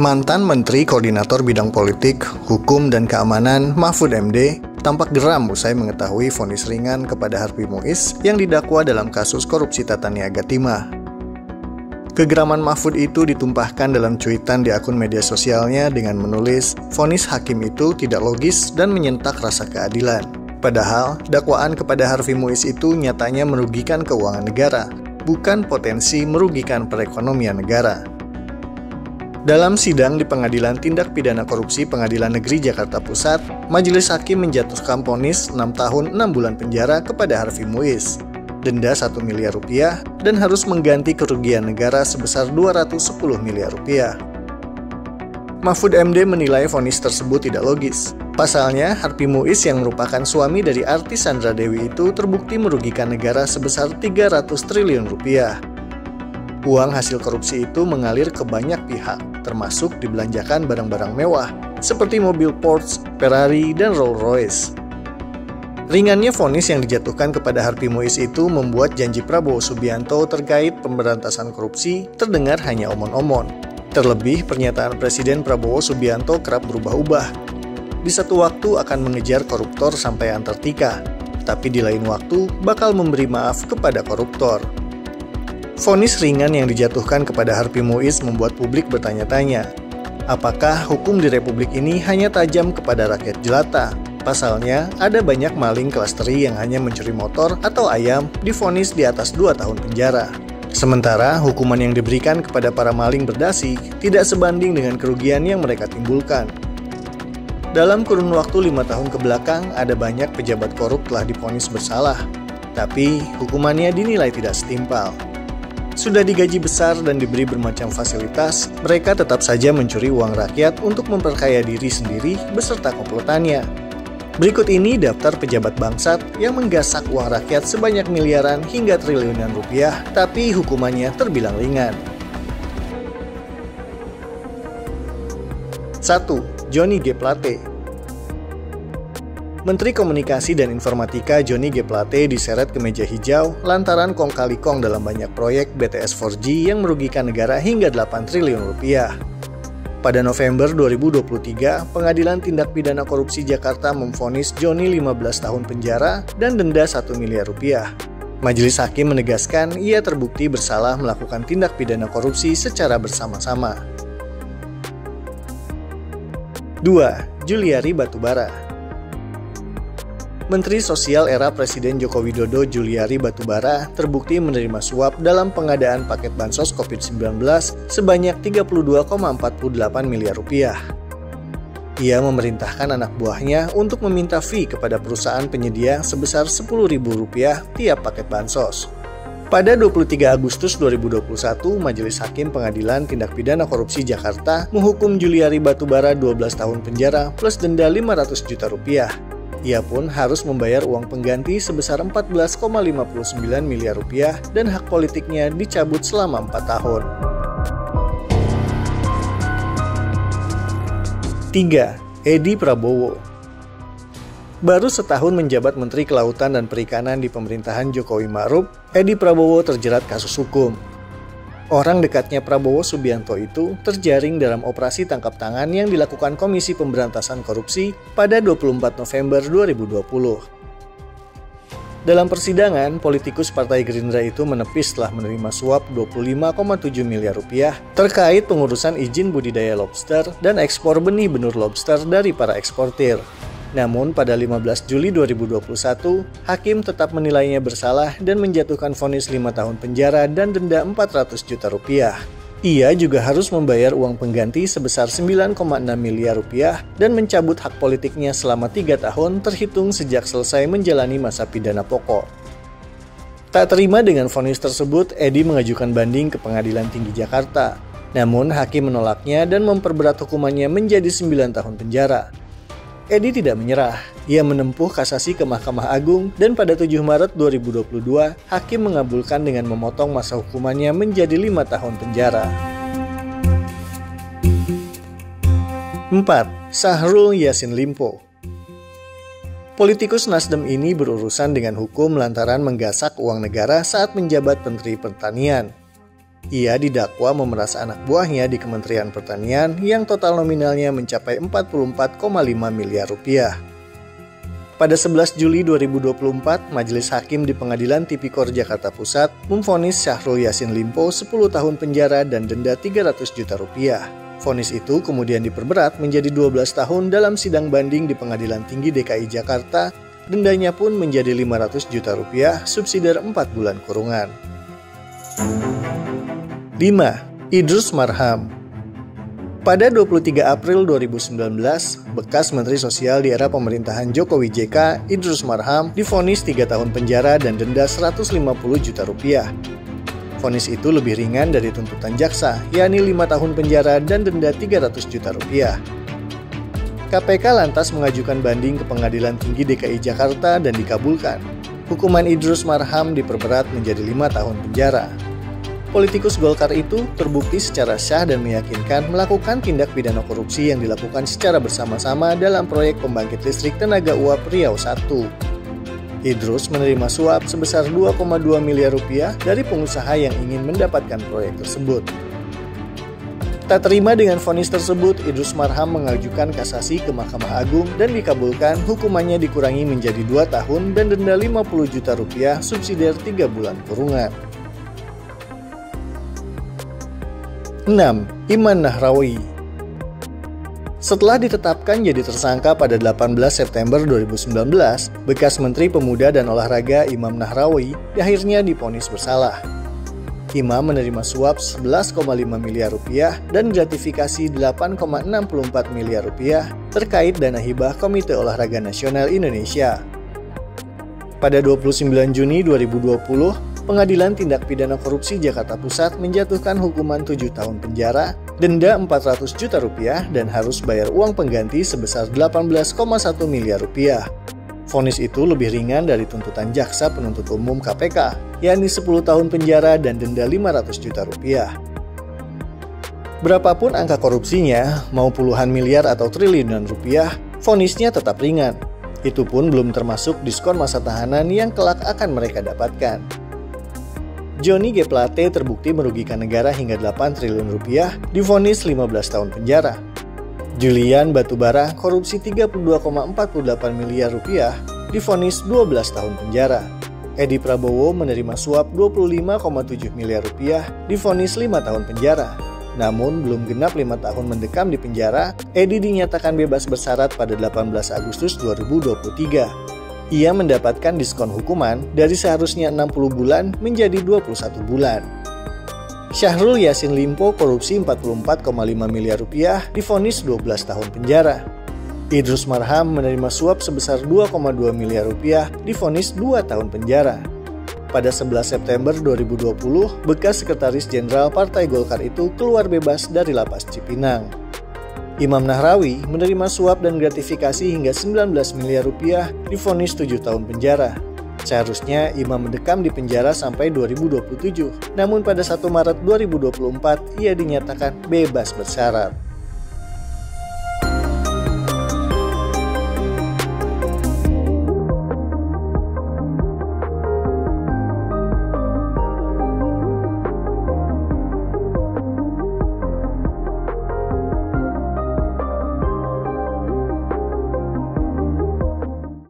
Mantan Menteri Koordinator Bidang Politik, Hukum dan Keamanan Mahfud MD tampak geram usai mengetahui vonis ringan kepada Harvey Muiz yang didakwa dalam kasus korupsi tata niaga timah. Kegeraman Mahfud itu ditumpahkan dalam cuitan di akun media sosialnya dengan menulis, vonis hakim itu tidak logis dan menyentak rasa keadilan. Padahal, dakwaan kepada Harvey Muiz itu nyatanya merugikan keuangan negara, bukan potensi merugikan perekonomian negara. Dalam sidang di Pengadilan Tindak Pidana Korupsi Pengadilan Negeri Jakarta Pusat, Majelis Hakim menjatuhkan vonis 6 tahun 6 bulan penjara kepada Harvey Muiz, denda 1 miliar rupiah, dan harus mengganti kerugian negara sebesar 210 miliar rupiah. Mahfud MD menilai vonis tersebut tidak logis. Pasalnya, Harvey Muiz yang merupakan suami dari artis Sandra Dewi itu terbukti merugikan negara sebesar 300 triliun rupiah. Uang hasil korupsi itu mengalir ke banyak pihak, termasuk dibelanjakan barang-barang mewah, seperti mobil Porsche, Ferrari, dan Rolls-Royce. Ringannya vonis yang dijatuhkan kepada Harvey Muiz itu membuat janji Prabowo Subianto terkait pemberantasan korupsi terdengar hanya omon-omon. Terlebih, pernyataan Presiden Prabowo Subianto kerap berubah-ubah. Di satu waktu akan mengejar koruptor sampai Antartika, tapi di lain waktu bakal memberi maaf kepada koruptor. Vonis ringan yang dijatuhkan kepada Harvey Muiz membuat publik bertanya-tanya, apakah hukum di Republik ini hanya tajam kepada rakyat jelata? Pasalnya, ada banyak maling kelas teri yang hanya mencuri motor atau ayam divonis di atas 2 tahun penjara. Sementara, hukuman yang diberikan kepada para maling berdasi tidak sebanding dengan kerugian yang mereka timbulkan. Dalam kurun waktu 5 tahun ke belakang, ada banyak pejabat korup telah divonis bersalah, tapi hukumannya dinilai tidak setimpal. Sudah digaji besar dan diberi bermacam fasilitas, mereka tetap saja mencuri uang rakyat untuk memperkaya diri sendiri beserta komplotannya. Berikut ini daftar pejabat bangsat yang menggasak uang rakyat sebanyak miliaran hingga triliunan rupiah, tapi hukumannya terbilang ringan. 1. Johnny G. Plate. Menteri Komunikasi dan Informatika Johnny G. Plate diseret ke meja hijau lantaran kong kali kong dalam banyak proyek BTS 4G yang merugikan negara hingga 8 triliun rupiah. Pada November 2023, Pengadilan Tindak Pidana Korupsi Jakarta memvonis Johnny 15 tahun penjara dan denda 1 miliar rupiah. Majelis Hakim menegaskan ia terbukti bersalah melakukan tindak pidana korupsi secara bersama-sama. 2. Juliari Batubara. Menteri Sosial era Presiden Joko Widodo Juliari Batubara terbukti menerima suap dalam pengadaan paket bansos COVID-19 sebanyak 32,48 miliar rupiah. Ia memerintahkan anak buahnya untuk meminta fee kepada perusahaan penyedia sebesar Rp10.000 tiap paket bansos. Pada 23 Agustus 2021, Majelis Hakim Pengadilan Tindak Pidana Korupsi Jakarta menghukum Juliari Batubara 12 tahun penjara plus denda Rp500 juta. Ia pun harus membayar uang pengganti sebesar Rp14,59 miliar dan hak politiknya dicabut selama 4 tahun. 3. Edi Prabowo. Baru setahun menjabat Menteri Kelautan dan Perikanan di pemerintahan Jokowi Ma'ruf, Edi Prabowo terjerat kasus hukum. Orang dekatnya Prabowo Subianto itu terjaring dalam operasi tangkap tangan yang dilakukan Komisi Pemberantasan Korupsi pada 24 November 2020. Dalam persidangan, politikus Partai Gerindra itu menepis telah menerima suap Rp25,7 miliar terkait pengurusan izin budidaya lobster dan ekspor benih benur lobster dari para eksportir. Namun pada 15 Juli 2021, Hakim tetap menilainya bersalah dan menjatuhkan vonis 5 tahun penjara dan denda Rp400 juta. Ia juga harus membayar uang pengganti sebesar Rp9,6 miliar dan mencabut hak politiknya selama 3 tahun terhitung sejak selesai menjalani masa pidana pokok. Tak terima dengan vonis tersebut, Edi mengajukan banding ke Pengadilan Tinggi Jakarta. Namun Hakim menolaknya dan memperberat hukumannya menjadi 9 tahun penjara. Edi tidak menyerah. Ia menempuh kasasi ke Mahkamah Agung dan pada 7 Maret 2022, Hakim mengabulkan dengan memotong masa hukumannya menjadi 5 tahun penjara. 4. Syahrul Yassin Limpo. Politikus Nasdem ini berurusan dengan hukum lantaran menggasak uang negara saat menjabat Menteri Pertanian. Ia didakwa memeras anak buahnya di Kementerian Pertanian yang total nominalnya mencapai 44,5 miliar rupiah. Pada 11 Juli 2024, Majelis Hakim di Pengadilan Tipikor Jakarta Pusat memvonis Syahrul Yassin Limpo 10 tahun penjara dan denda 300 juta rupiah. Vonis itu kemudian diperberat menjadi 12 tahun dalam sidang banding di Pengadilan Tinggi DKI Jakarta. Dendanya pun menjadi 500 juta rupiah, subsidiar 4 bulan kurungan. 5. Idrus Marham. Pada 23 April 2019, bekas Menteri Sosial di era pemerintahan Jokowi JK, Idrus Marham, divonis 3 tahun penjara dan denda 150 juta rupiah. Vonis itu lebih ringan dari tuntutan jaksa, yakni 5 tahun penjara dan denda 300 juta rupiah. KPK lantas mengajukan banding ke Pengadilan Tinggi DKI Jakarta dan dikabulkan. Hukuman Idrus Marham diperberat menjadi 5 tahun penjara. Politikus Golkar itu terbukti secara sah dan meyakinkan melakukan tindak pidana korupsi yang dilakukan secara bersama-sama dalam proyek pembangkit listrik tenaga uap Riau I. Idrus menerima suap sebesar 2,2 miliar rupiah dari pengusaha yang ingin mendapatkan proyek tersebut. Tak terima dengan vonis tersebut, Idrus Marham mengajukan kasasi ke Mahkamah Agung dan dikabulkan. Hukumannya dikurangi menjadi 2 tahun dan denda 50 juta rupiah, subsidiar 3 bulan kurungan. 6. Iman Nahrawi. Setelah ditetapkan jadi tersangka pada 18 September 2019, bekas Menteri Pemuda dan Olahraga Imam Nahrawi akhirnya divonis bersalah. Imam menerima suap 11,5 miliar rupiah dan gratifikasi 8,64 miliar rupiah terkait dana hibah Komite Olahraga Nasional Indonesia. Pada 29 Juni 2020, Pengadilan Tindak Pidana Korupsi Jakarta Pusat menjatuhkan hukuman 7 tahun penjara, denda 400 juta rupiah, dan harus bayar uang pengganti sebesar 18,1 miliar rupiah. Vonis itu lebih ringan dari tuntutan jaksa penuntut umum KPK, yakni 10 tahun penjara dan denda 500 juta rupiah. Berapapun angka korupsinya, mau puluhan miliar atau triliunan rupiah, vonisnya tetap ringan. Itu pun belum termasuk diskon masa tahanan yang kelak akan mereka dapatkan. Johnny G. Plate terbukti merugikan negara hingga 8 triliun rupiah, divonis 15 tahun penjara. Julian Batubara korupsi 32,48 miliar rupiah, divonis 12 tahun penjara. Edi Prabowo menerima suap 25,7 miliar rupiah, divonis 5 tahun penjara. Namun belum genap 5 tahun mendekam di penjara, Edi dinyatakan bebas bersyarat pada 18 Agustus 2023. Ia mendapatkan diskon hukuman dari seharusnya 60 bulan menjadi 21 bulan. Syahrul Yassin Limpo korupsi 44,5 miliar rupiah, divonis 12 tahun penjara. Idrus Marham menerima suap sebesar 2,2 miliar rupiah, divonis 2 tahun penjara. Pada 11 September 2020, bekas Sekretaris Jenderal Partai Golkar itu keluar bebas dari lapas Cipinang. Imam Nahrawi menerima suap dan gratifikasi hingga 19 miliar rupiah, divonis 7 tahun penjara. Seharusnya Imam mendekam di penjara sampai 2027, namun pada 1 Maret 2024 ia dinyatakan bebas bersyarat.